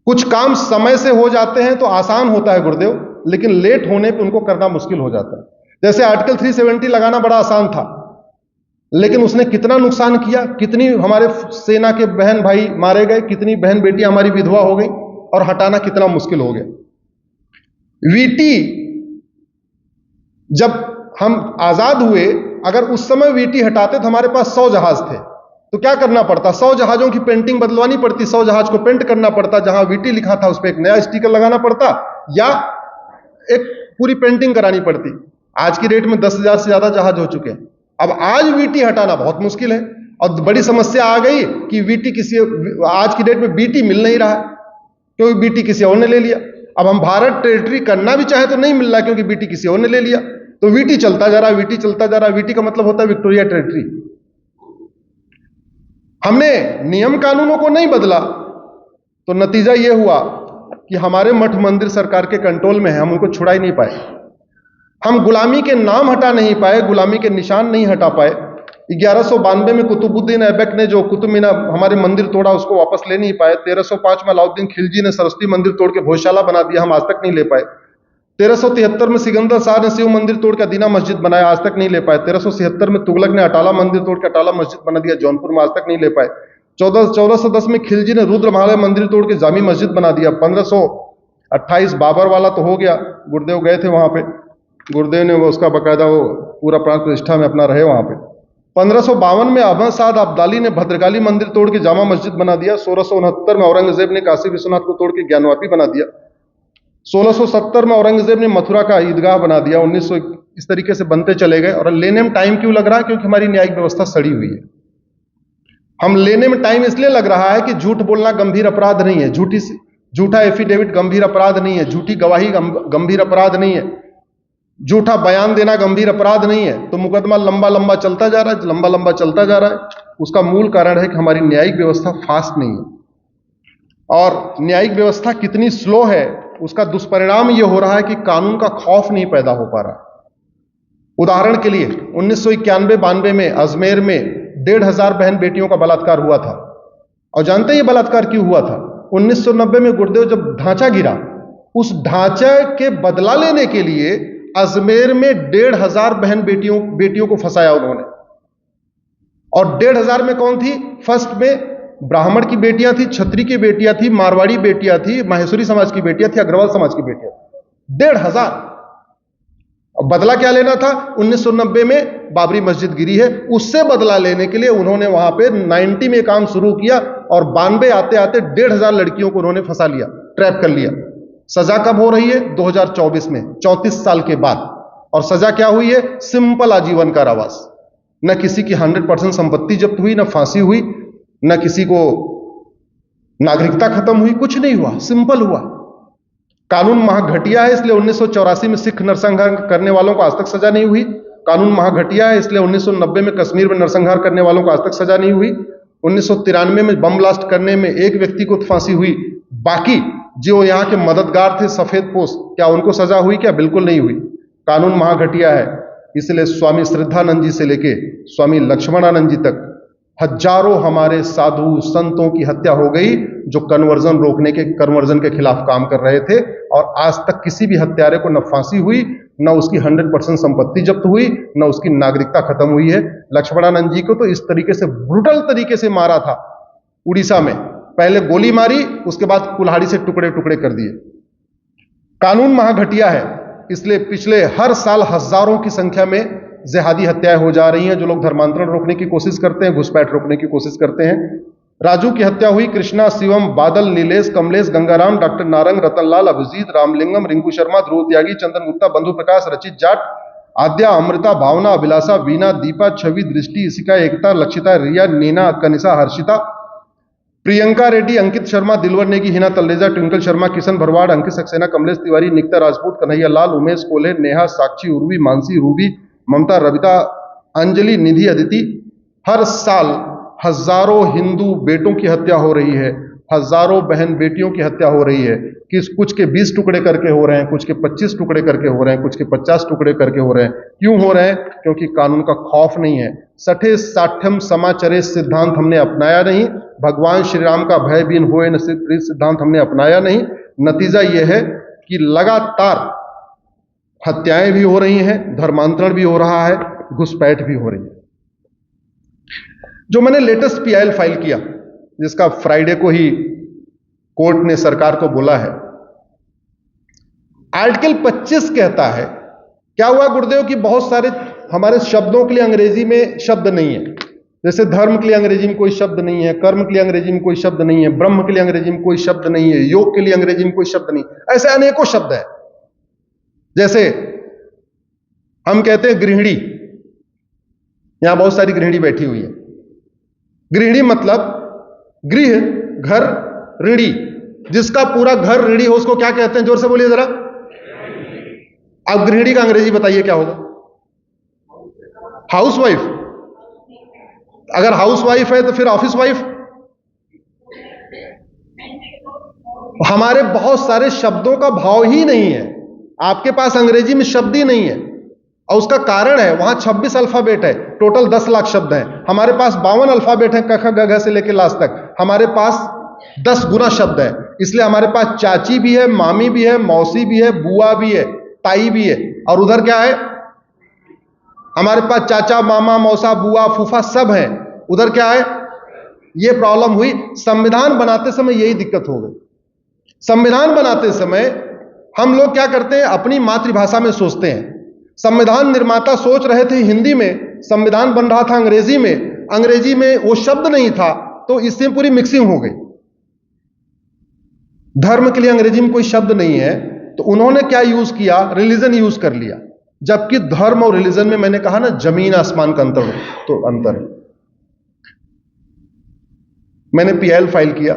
कुछ काम समय से हो जाते हैं तो आसान होता है गुरुदेव, लेकिन लेट होने पे उनको करना मुश्किल हो जाता है। जैसे आर्टिकल 370 लगाना बड़ा आसान था, लेकिन उसने कितना नुकसान किया, कितनी हमारे सेना के बहन भाई मारे गए, कितनी बहन बेटी हमारी विधवा हो गई, और हटाना कितना मुश्किल हो गया। वीटी जब हम आजाद हुए, अगर उस समय वीटी हटाते तो हमारे पास 100 जहाज थे, तो क्या करना पड़ता, 100 जहाजों की पेंटिंग बदलवानी पड़ती, 100 जहाज को पेंट करना पड़ता, जहां वीटी लिखा था उस पर एक नया स्टिकर लगाना पड़ता, या एक पूरी पेंटिंग करानी पड़ती। आज की डेट में 10,000 से ज्यादा जहाज हो चुके हैं। अब आज वीटी हटाना बहुत मुश्किल है, और बड़ी समस्या आ गई कि वीटी किसी, आज की डेट में बीटी मिल नहीं रहा है, क्योंकि बीटी किसी और ने ले लिया। अब हम भारत टेरिटरी करना भी चाहे तो नहीं मिल रहा, क्योंकि बीटी किसी और ने ले लिया। तो वीटी चलता जा रहा है, वीटी चलता जा रहा है। वीटी का मतलब होता है विक्टोरिया टेरिटरी। हमने नियम कानूनों को नहीं बदला, तो नतीजा यह हुआ कि हमारे मठ मंदिर सरकार के कंट्रोल में है, हम उनको छुड़ा ही नहीं पाए। हम गुलामी के नाम हटा नहीं पाए, गुलामी के निशान नहीं हटा पाए। 1192 में कुतुबुद्दीन ऐबक ने जो कुतुब मीनार हमारे मंदिर तोड़ा, उसको वापस ले नहीं पाए। 1305 में अलाउद्दीन खिलजी ने सरस्वती मंदिर तोड़ के भोजशाला बना दिया, हम आज तक नहीं ले पाए। 1373 में सिकंदर शाह ने शिव मंदिर तोड़ के अदीना मस्जिद बनाया, आज तक नहीं ले पाए। 1376 में तुगलक ने अटाला मंदिर तोड़ के अटाला मस्जिद बना दिया जौनपुर में, आज तक नहीं ले पाए। 1410 में खिलजी ने रुद्रमालय मंदिर तोड़ के जामी मस्जिद बना दिया। 1528 बाबर वाला तो हो गया, गुरुदेव गए थे वहां पे, गुरुदेव ने वो उसका बकायदा वो पूरा प्राण प्रतिष्ठा में अपना रहे वहां पे। 1552 में अहमद साद अब्दाली ने भद्रकाली मंदिर तोड़ के जामा मस्जिद बना दिया। 1669 में औरंगजेब ने काशी विश्वनाथ को तोड़ के ज्ञानवापी बना दिया। 1670 में औरंगजेब ने मथुरा का ईदगाह बना दिया। 1900 इस तरीके से बनते चले गए। और लेने में टाइम क्यों लग रहा है? क्योंकि हमारी न्यायिक व्यवस्था सड़ी हुई है। हम लेने में टाइम इसलिए लग रहा है कि झूठ बोलना गंभीर अपराध नहीं है, झूठा एफिडेविट गंभीर अपराध नहीं है, झूठी गवाही गंभीर अपराध नहीं है, झूठा बयान देना गंभीर अपराध नहीं है। तो मुकदमा लंबा लंबा चलता जा रहा है, लंबा लंबा चलता जा रहा है। उसका मूल कारण है कि हमारी न्यायिक व्यवस्था फास्ट नहीं है। और न्यायिक व्यवस्था कितनी स्लो है, उसका दुष्परिणाम यह हो रहा है कि कानून का खौफ नहीं पैदा हो पा रहा। उदाहरण के लिए 1991-92 में अजमेर में 1,500 बहन बेटियों का बलात्कार हुआ था। और जानते हैं ये बलात्कार क्यों हुआ था? 1990 में गुरुदेव जब ढांचा गिरा, उस ढांचे के बदला लेने के लिए अजमेर में 1,500 बहन बेटियों को फंसाया उन्होंने। और 1,500 में कौन थी? फर्स्ट में ब्राह्मण की बेटियां थी, क्षत्रिय की बेटियां थी, मारवाड़ी बेटियां थी, माहेश्वरी समाज की बेटियां थी, अग्रवाल समाज की बेटियां थी। 1,500। बदला क्या लेना था? 1990 में बाबरी मस्जिद गिरी है, उससे बदला लेने के लिए उन्होंने वहां पे 90 में काम शुरू किया, और 92 आते आते 1,500 लड़कियों को उन्होंने फंसा लिया, ट्रैप कर लिया। सजा कब हो रही है? 2024 में, 34 साल के बाद। और सजा क्या हुई है? सिंपल आजीवन कारावास। न किसी की 100% संपत्ति जब्त हुई, न फांसी हुई, न किसी को नागरिकता खत्म हुई, कुछ नहीं हुआ, सिंपल हुआ। कानून महाघटिया है, इसलिए 1984 में सिख नरसंहार करने वालों को आज तक सजा नहीं हुई। कानून महाघटिया है, इसलिए 1990 में कश्मीर में नरसंहार करने वालों को आज तक सजा नहीं हुई। 1993 में बम ब्लास्ट करने में एक व्यक्ति को फांसी हुई, बाकी जो यहाँ के मददगार थे सफेद पोश, क्या उनको सजा हुई? क्या बिल्कुल नहीं हुई। कानून महाघटिया है, इसलिए स्वामी श्रद्धानंद जी से लेके स्वामी लक्ष्मणानंद जी तक हजारों हमारे साधु संतों की हत्या हो गई, जो कन्वर्जन के खिलाफ काम कर रहे थे। और आज तक किसी भी हत्यारे को न फांसी हुई, न उसकी 100% संपत्ति जब्त हुई, न उसकी नागरिकता खत्म हुई है। लक्ष्मणानंद जी को तो इस तरीके से ब्रूटल तरीके से मारा था उड़ीसा में, पहले गोली मारी, उसके बाद कुल्हाड़ी से टुकड़े टुकड़े कर दिए। कानून महाघटिया है, इसलिए पिछले हर साल हजारों की संख्या में जिहादी हत्याएं हो जा रही हैं। जो लोग धर्मांतरण रोकने की कोशिश करते हैं, घुसपैठ रोकने की कोशिश करते हैं। राजू की हत्या हुई, कृष्णा, शिवम, बादल, नीलेश, कमलेश, गंगाराम, डॉक्टर नारंग, रतनलाल, अभिजीत, रामलिंगम, रिंकू शर्मा, ध्रुव त्यागी, चंदन गुप्ता, बंधु प्रकाश, रचित जाट, आद्या, अमृता, भावना, अभिलाषा, वीना, दीपा, छवि, दृष्टि, इशिका, एकता, लक्षिता, रिया, नीना, कनिषा, हर्षिता, प्रियंका रेड्डी, अंकित शर्मा, दिलवर नेगी, हिना तलरेजा, ट्विंकल शर्मा, किशन भरवाड़, अंकित सक्सेना, कमलेश तिवारी, निकिता राजपूत, कन्हैया लाल, उमेश कोले, नेहा, साक्षी, उर्वी, मानसी, रूबी, ममता, रविता, अंजलि, निधि, अदिति। हर साल हजारों हिंदू बेटों की हत्या हो रही है, हजारों बहन बेटियों की हत्या हो रही है। कुछ के 20 टुकड़े करके हो रहे हैं, कुछ के 25 टुकड़े करके हो रहे हैं, कुछ के 50 टुकड़े करके हो रहे हैं। क्यों हो रहे हैं? क्योंकि कानून का खौफ नहीं है। सठे साठ्यम समाचरे सिद्धांत हमने अपनाया नहीं, भगवान श्री राम का भय बीन होए न सिद्धांत हमने अपनाया नहीं। नतीजा यह है कि लगातार हत्याएं भी हो रही हैं, धर्मांतरण भी हो रहा है, घुसपैठ भी हो रही है। जो मैंने लेटेस्ट पीआईएल फाइल किया, जिसका फ्राइडे को ही कोर्ट ने सरकार को बोला है, आर्टिकल 25 कहता है, क्या हुआ गुरुदेव कि बहुत सारे हमारे शब्दों के लिए अंग्रेजी में शब्द नहीं है। जैसे धर्म के लिए अंग्रेजी में कोई शब्द नहीं है, कर्म के लिए अंग्रेजी में कोई शब्द नहीं है, ब्रह्म के लिए अंग्रेजी में कोई शब्द नहीं है, योग के लिए अंग्रेजी में कोई शब्द नहीं, ऐसे अनेकों शब्द है। जैसे हम कहते हैं गृहिणी, यहां बहुत सारी गृहिणी बैठी हुई है। गृहिणी मतलब गृह, घर, ऋणी, जिसका पूरा घर ऋणी हो उसको क्या कहते हैं? जोर से बोलिए जरा। अब गृहिणी का अंग्रेजी बताइए क्या होगा? हाउसवाइफ। अगर हाउसवाइफ है तो फिर ऑफिस वाइफ। हमारे बहुत सारे शब्दों का भाव ही नहीं है। आपके पास अंग्रेजी में शब्द ही नहीं है, और उसका कारण है वहां 26 अल्फाबेट है, टोटल 10 लाख शब्द हैं। हमारे पास 52 अल्फाबेट है, क ख ग घ से लेकर लास्ट तक। हमारे पास 10 गुना शब्द है। इसलिए हमारे पास चाची भी है, मामी भी है, मौसी भी है, बुआ भी है, ताई भी है। और उधर क्या है? हमारे पास चाचा, मामा, मौसा, बुआ, फूफा सब है। उधर क्या है? यह प्रॉब्लम हुई। संविधान बनाते समय यही दिक्कत हो गई। संविधान बनाते समय हम लोग क्या करते हैं? अपनी मातृभाषा में सोचते हैं। संविधान निर्माता सोच रहे थे हिंदी में, संविधान बन रहा था अंग्रेजी में, अंग्रेजी में वो शब्द नहीं था, तो इससे पूरी मिक्सिंग हो गई। धर्म के लिए अंग्रेजी में कोई शब्द नहीं है, तो उन्होंने क्या यूज किया? रिलीजन यूज कर लिया। जबकि धर्म और रिलीजन में मैंने कहा ना, जमीन आसमान का अंतर, तो अंतर है। मैंने पीआईएल फाइल किया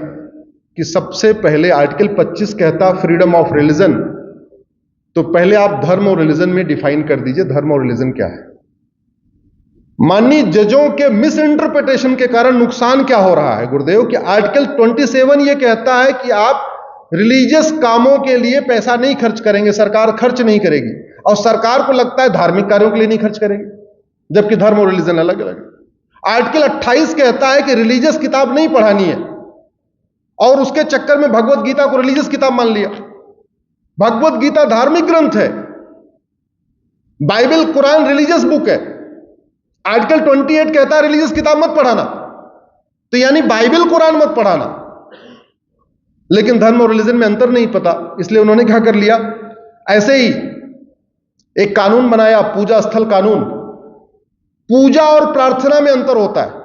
कि सबसे पहले आर्टिकल 25 कहता फ्रीडम ऑफ रिलीजन, तो पहले आप धर्म और रिलीजन में डिफाइन कर दीजिए धर्म और रिलीजन क्या है। माननीय जजों के मिस इंटरप्रिटेशन के कारण नुकसान क्या हो रहा है गुरुदेव कि आर्टिकल 27 यह कहता है कि आप रिलीजियस कामों के लिए पैसा नहीं खर्च करेंगे, सरकार खर्च नहीं करेगी, और सरकार को लगता है धार्मिक कार्यों के लिए नहीं खर्च करेगी, जबकि धर्म और रिलीजन अलग अलग है। आर्टिकल 28 कहता है कि रिलीजियस किताब नहीं पढ़ानी है, और उसके चक्कर में भगवत गीता को रिलीजियस किताब मान लिया। भगवत गीता धार्मिक ग्रंथ है, बाइबल कुरान रिलीजियस बुक है। आर्टिकल 28 कहता है रिलीजियस किताब मत पढ़ाना, तो यानी बाइबल कुरान मत पढ़ाना। लेकिन धर्म और रिलीजन में अंतर नहीं पता, इसलिए उन्होंने क्या कर लिया? ऐसे ही एक कानून बनाया, पूजा स्थल कानून। पूजा और प्रार्थना में अंतर होता है।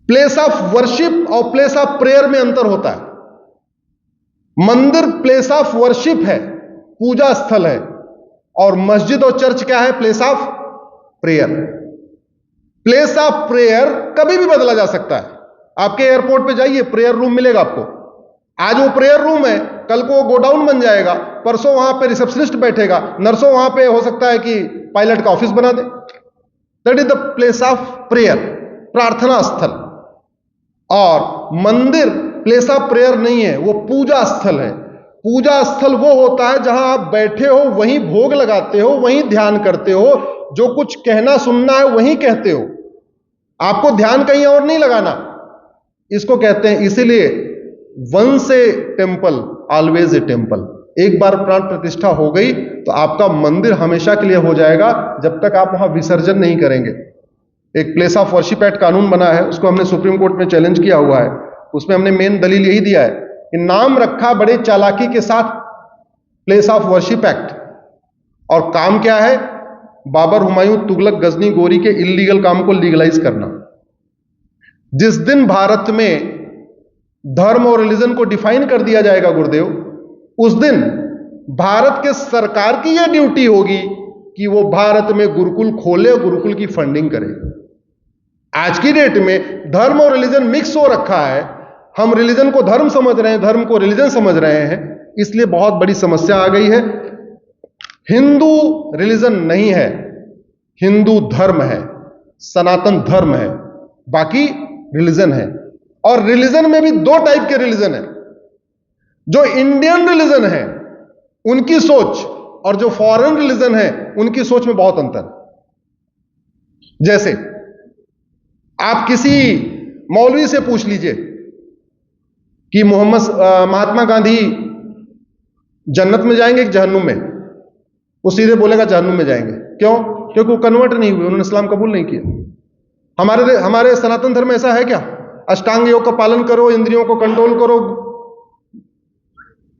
प्लेस ऑफ वर्शिप और प्लेस ऑफ प्रेयर में अंतर होता है। मंदिर प्लेस ऑफ वर्शिप है, पूजा स्थल है, और मस्जिद और चर्च क्या है? Place of prayer. Place of prayer कभी भी बदला जा सकता है। आपके एयरपोर्ट पे जाइए, प्रेयर रूम मिलेगा आपको। आज वो प्रेयर रूम है, कल को वो गोडाउन बन जाएगा, परसों वहां पे रिसेप्शनिस्ट बैठेगा, नर्सों वहां पे हो सकता है कि पायलट का ऑफिस बना दे। That is the place of prayer, प्रार्थना स्थल। और मंदिर प्लेस ऑफ प्रेयर नहीं है, वो पूजा स्थल है। पूजा स्थल वो होता है जहां आप बैठे हो, वहीं भोग लगाते हो, वहीं ध्यान करते हो, जो कुछ कहना सुनना है वहीं कहते हो, आपको ध्यान कहीं और नहीं लगाना। इसको कहते हैं, इसीलिए once a temple always a temple. एक बार प्राण प्रतिष्ठा हो गई तो आपका मंदिर हमेशा के लिए हो जाएगा, जब तक आप वहां विसर्जन नहीं करेंगे। एक प्लेस ऑफ वर्शिप एक्ट कानून बना है, उसको हमने सुप्रीम कोर्ट में चैलेंज किया हुआ है। उसमें हमने मेन दलील यही दिया है कि नाम रखा बड़े चालाकी के साथ प्लेस ऑफ वर्शिप एक्ट, और काम क्या है? बाबर, हुमायूं, तुगलक, गजनी, गोरी के इल्लीगल काम को लीगलाइज करना। जिस दिन भारत में धर्म और रिलीजन को डिफाइन कर दिया जाएगा गुरुदेव, उस दिन भारत के सरकार की यह ड्यूटी होगी कि वो भारत में गुरुकुल खोले और गुरुकुल की फंडिंग करे। आज की डेट में धर्म और रिलीजन मिक्स हो रखा है। हम रिलीजन को धर्म समझ रहे हैं, धर्म को रिलीजन समझ रहे हैं, इसलिए बहुत बड़ी समस्या आ गई है। हिंदू रिलीजन नहीं है, हिंदू धर्म है, सनातन धर्म है, बाकी रिलीजन है। और रिलीजन में भी दो टाइप के रिलीजन है। जो इंडियन रिलीजन है उनकी सोच, और जो फॉरेन रिलीजन है उनकी सोच में बहुत अंतर है। जैसे आप किसी मौलवी से पूछ लीजिए कि महात्मा गांधी जन्नत में जाएंगे कि जहन्नुम में, वो सीधे बोलेगा जहन्नुम में जाएंगे। क्यों? क्योंकि वो कन्वर्ट नहीं हुए, उन्होंने इस्लाम कबूल नहीं किया। हमारे सनातन धर्म में ऐसा है क्या? अष्टांग योग का पालन करो, इंद्रियों को कंट्रोल करो,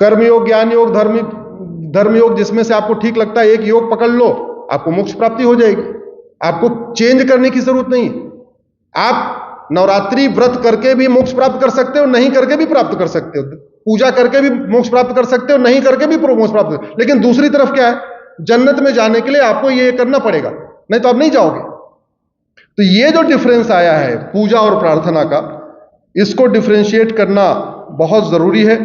कर्म योग, ज्ञान योग, धर्म योग, जिसमें से आपको ठीक लगता है एक योग पकड़ लो, आपको मोक्ष प्राप्ति हो जाएगी। आपको चेंज करने की जरूरत नहीं। आप नवरात्रि व्रत करके भी मोक्ष प्राप्त कर सकते हो, नहीं करके भी प्राप्त कर सकते हो, पूजा करके भी मोक्ष प्राप्त कर सकते हो, नहीं करके भी मोक्ष प्राप्त कर। लेकिन दूसरी तरफ क्या है? जन्नत में जाने के लिए आपको ये करना पड़ेगा, नहीं तो आप नहीं जाओगे। तो ये जो डिफरेंस आया है पूजा और प्रार्थना का, इसको डिफरेंशिएट करना बहुत जरूरी है।